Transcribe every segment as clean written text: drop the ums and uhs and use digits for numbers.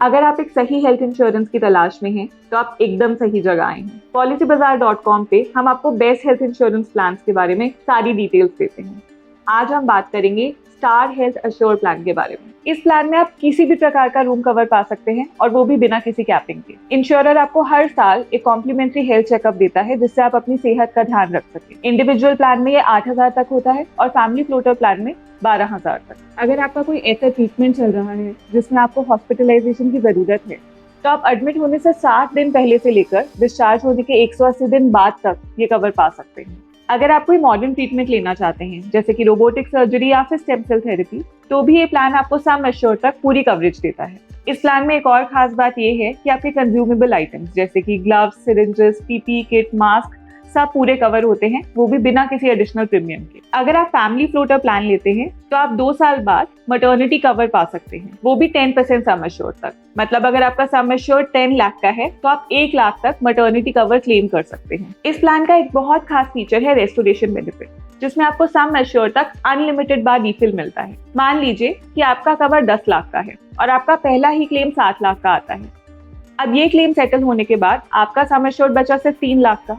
अगर आप एक सही हेल्थ इंश्योरेंस की तलाश में हैं, तो आप एकदम सही जगह आए हैं। policybazaar.com पे हम आपको बेस्ट हेल्थ इंश्योरेंस प्लान के बारे में सारी डिटेल्स देते हैं। आज हम बात करेंगे स्टार हेल्थ अश्योर प्लान के बारे में। इस प्लान में आप किसी भी प्रकार का रूम कवर पा सकते हैं और वो भी बिना किसी कैपिंग के। इंश्योरर आपको हर साल एक कॉम्प्लीमेंट्री हेल्थ चेकअप देता है जिससे आप अपनी सेहत का ध्यान रख सकें। इंडिविजुअल प्लान में ये 8,000 तक होता है और फैमिली फ्लोटर प्लान में 12,000 तक। अगर आपका कोई ऐसा ट्रीटमेंट चल रहा है जिसमें आपको हॉस्पिटलाइजेशन की जरूरत है, तो आप एडमिट होने से 60 दिन पहले से लेकर डिस्चार्ज होने के 180 दिन बाद तक ये कवर पा सकते हैं। अगर आप कोई मॉडर्न ट्रीटमेंट लेना चाहते हैं जैसे कि रोबोटिक सर्जरी या फिर स्टेम सेल थेरेपी, तो भी ये प्लान आपको सम एश्योर्ड तक पूरी कवरेज देता है। इस प्लान में एक और खास बात ये है कि आपके कंज्यूमेबल आइटम्स जैसे कि gloves, syringes, PP kit, mask सब पूरे कवर होते हैं, वो भी बिना किसी एडिशनल प्रीमियम के। अगर आप फैमिली फ्लोटर प्लान लेते हैं तो आप 2 साल बाद मटर्निटी कवर पा सकते हैं, वो भी 10% सम एश्योर्ड तक। मतलब अगर आपका सम एश्योर्ड 10 लाख का है तो आप 1 लाख तक मटर्निटी कवर क्लेम कर सकते हैं। इस प्लान का एक बहुत खास फीचर है रेस्टोरेशन बेनिफिट, जिसमें आपको सम एश्योर्ड तक अनलिमिटेड बार रिफिल मिलता है। मान लीजिए कि आपका कवर 10 लाख का है और आपका पहला ही क्लेम 7 लाख का आता है। अब ये क्लेम सेटल होने के बाद आपका सम एश्योर्ड बचा सिर्फ 3 लाख का।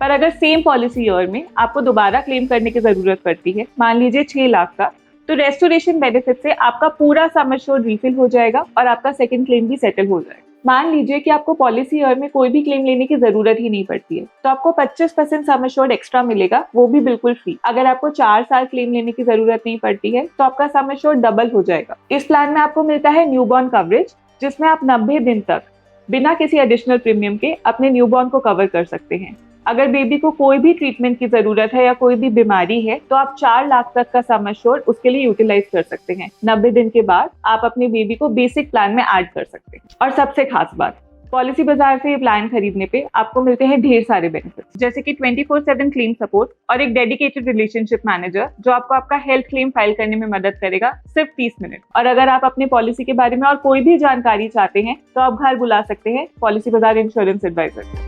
पर अगर सेम पॉलिसी ईयर में आपको दोबारा क्लेम करने की जरूरत पड़ती है, मान लीजिए 6 लाख का, तो रेस्टोरेशन बेनिफिट से आपका पूरा सम एश्योर्ड रिफिल हो जाएगा और आपका सेकंड क्लेम भी सेटल हो जाएगा। मान लीजिए कि आपको पॉलिसी ईयर में कोई भी क्लेम लेने की जरूरत ही नहीं पड़ती है, तो आपको 25% सम एश्योर्ड एक्स्ट्रा मिलेगा, वो भी बिल्कुल फ्री। अगर आपको 4 साल क्लेम लेने की जरूरत नहीं पड़ती है तो आपका सम एश्योर्ड डबल हो जाएगा। इस प्लान में आपको मिलता है न्यूबॉर्न कवरेज, जिसमें आप 90 दिन तक बिना किसी एडिशनल प्रीमियम के अपने न्यूबॉर्न को कवर कर सकते हैं। अगर बेबी को कोई भी ट्रीटमेंट की जरूरत है या कोई भी बीमारी है तो आप 4 लाख तक का सम एश्योर्ड उसके लिए यूटिलाइज कर सकते हैं। 90 दिन के बाद आप अपने बेबी को बेसिक प्लान में ऐड कर सकते हैं। और सबसे खास बात, पॉलिसी बाजार से ये प्लान खरीदने पे आपको मिलते हैं ढेर सारे बेनिफिट्स, जैसे कि 24/7 क्लेम सपोर्ट और एक डेडिकेटेड रिलेशनशिप मैनेजर जो आपको आपका हेल्थ क्लेम फाइल करने में मदद करेगा सिर्फ 30 मिनट। और अगर आप अपनी पॉलिसी के बारे में और कोई भी जानकारी चाहते हैं तो आप घर बुला सकते हैं पॉलिसी बाजार इंश्योरेंस एडवाइजर।